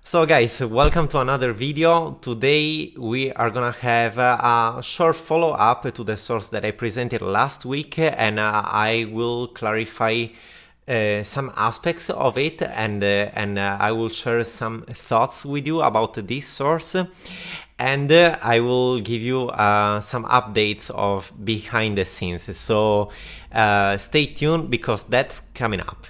So guys, welcome to another video. Today we are gonna have a short follow-up to the source that I presented last week, and I will clarify some aspects of it, and I will share some thoughts with you about this source, and I will give you some updates of behind the scenes. So stay tuned because that's coming up.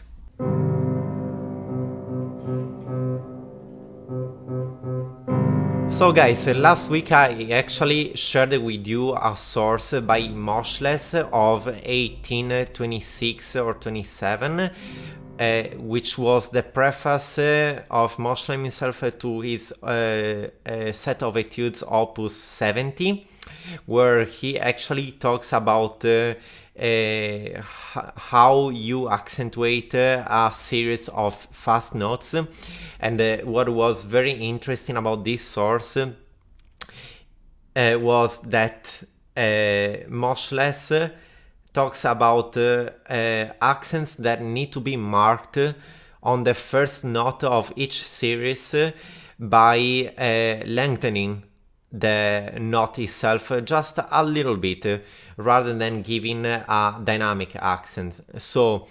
So guys, last week I actually shared with you a source by Moscheles of 1826 or 27, which was the preface of Moscheles himself to his set of etudes Opus 70, where he actually talks about how you accentuate a series of fast notes. And what was very interesting about this source was that Moscheles talks about accents that need to be marked on the first note of each series by lengthening the note itself just a little bit rather than giving a dynamic accent. So,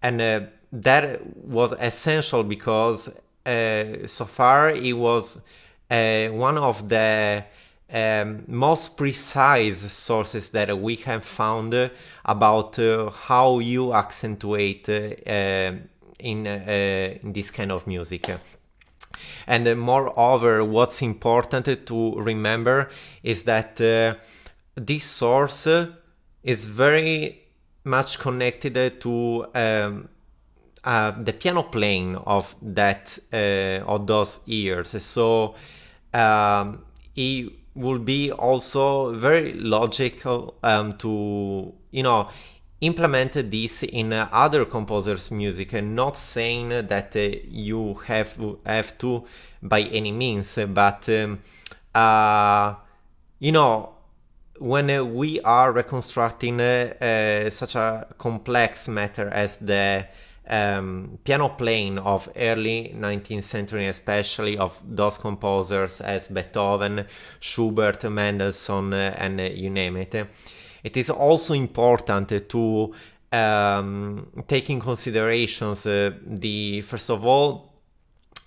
and that was essential because so far it was one of the most precise sources that we have found about how you accentuate in this kind of music. And moreover, what's important to remember is that this source is very much connected to the piano playing of that of those years. So it will be also very logical to implement this in other composers' music, and not saying that you have to by any means, but when we are reconstructing such a complex matter as the piano playing of early 19th century, especially of those composers as Beethoven, Schubert, Mendelssohn, and you name it, it is also important to take in considerations first of all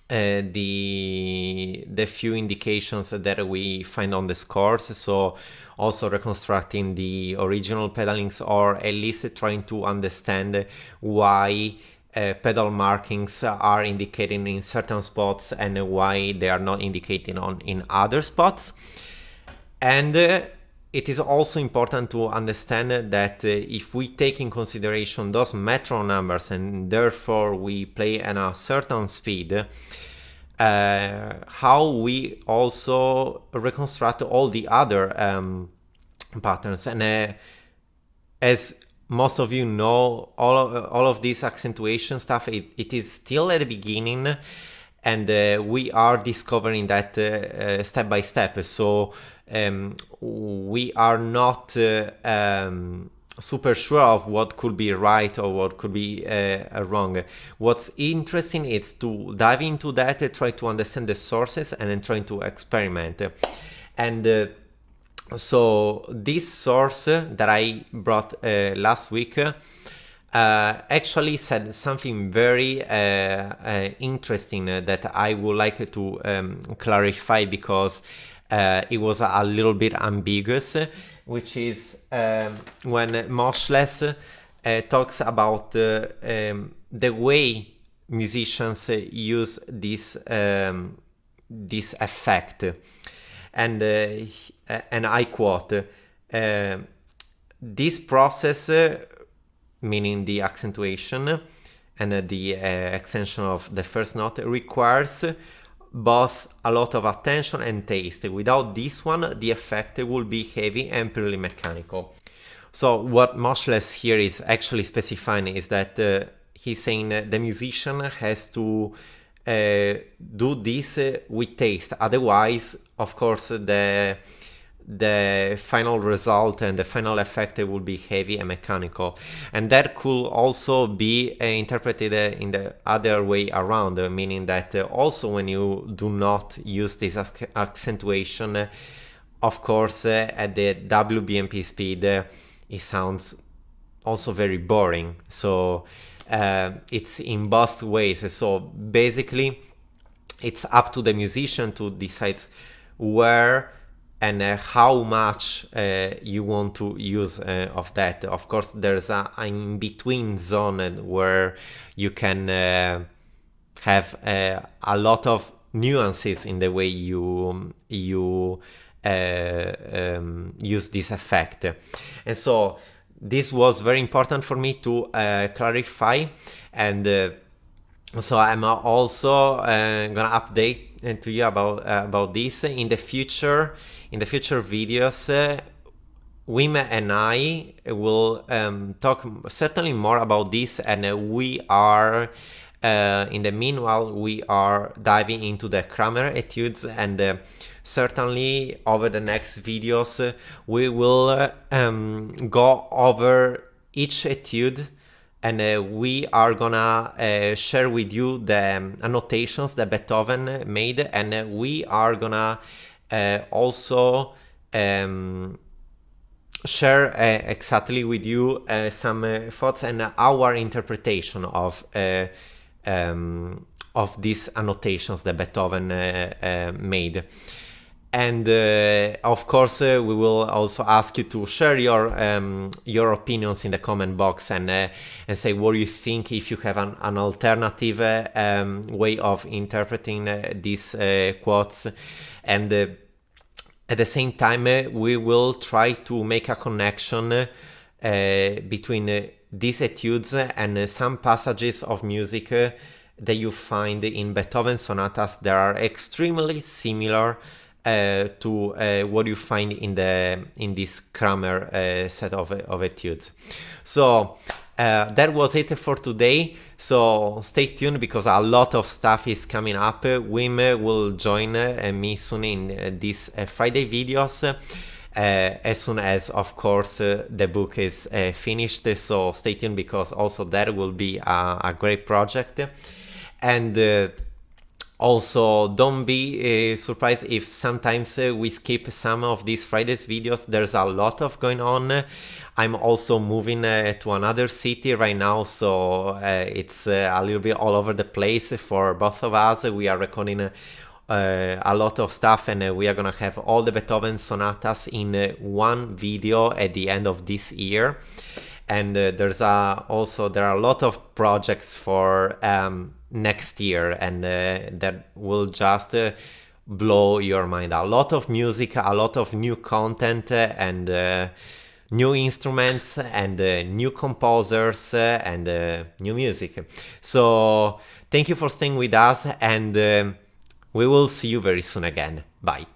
the few indications that we find on the scores, so also reconstructing the original pedalings, or at least trying to understand why pedal markings are indicated in certain spots and why they are not indicated in other spots. And it is also important to understand that if we take in consideration those metronome numbers and therefore we play at a certain speed, how we also reconstruct all the other patterns. And as most of you know, all of this accentuation stuff, it is still at the beginning, and we are discovering that step by step. So we are not super sure of what could be right or what could be wrong. What's interesting is to dive into that, try to understand the sources, and then try to experiment. And so this source that I brought last week actually said something very interesting that I would like to clarify, because it was a little bit ambiguous, which is when Moscheles talks about the way musicians use this effect, and I quote, this process, meaning the accentuation and the extension of the first note, requires both a lot of attention and taste. Without this one, the effect will be heavy and purely mechanical. So what Moscheles here is actually specifying is that he's saying the musician has to do this with taste. Otherwise, of course, the the final result and the final effect will be heavy and mechanical. And that could also be interpreted in the other way around, meaning that also when you do not use this accentuation, of course, at the WBMP speed, it sounds also very boring. So it's in both ways. So basically, it's up to the musician to decide where and how much you want to use of that. Of course, there's an in-between zone where you can have a lot of nuances in the way you use this effect. And so this was very important for me to clarify. And so I'm also gonna update to you about this in the future. In the future videos, Wim and I will talk certainly more about this, and we are in the meanwhile we are diving into the Kramer etudes, and certainly over the next videos we will go over each etude, and we are gonna share with you the annotations that Beethoven made, and we are gonna also share exactly with you some thoughts and our interpretation of these annotations that Beethoven made. And of course, we will also ask you to share your opinions in the comment box, and say what you think, if you have an alternative way of interpreting these quotes. And at the same time, we will try to make a connection between these etudes and some passages of music that you find in Beethoven sonatas that are extremely similar to what you find in this Kramer set of etudes. So that was it for today. So stay tuned, because a lot of stuff is coming up. Wim will join me soon in these Friday videos, as soon as, of course, the book is finished. So stay tuned, because also that will be a great project. And also, don't be surprised if sometimes we skip some of these Fridays videos. There's a lot of going on. I'm also moving to another city right now, so it's a little bit all over the place for both of us. We are recording a lot of stuff, and we are gonna have all the Beethoven sonatas in one video at the end of this year. And there are a lot of projects for next year, and that will just blow your mind. A lot of music, a lot of new content, and new instruments, and new composers, and new music. So thank you for staying with us, and we will see you very soon again. Bye.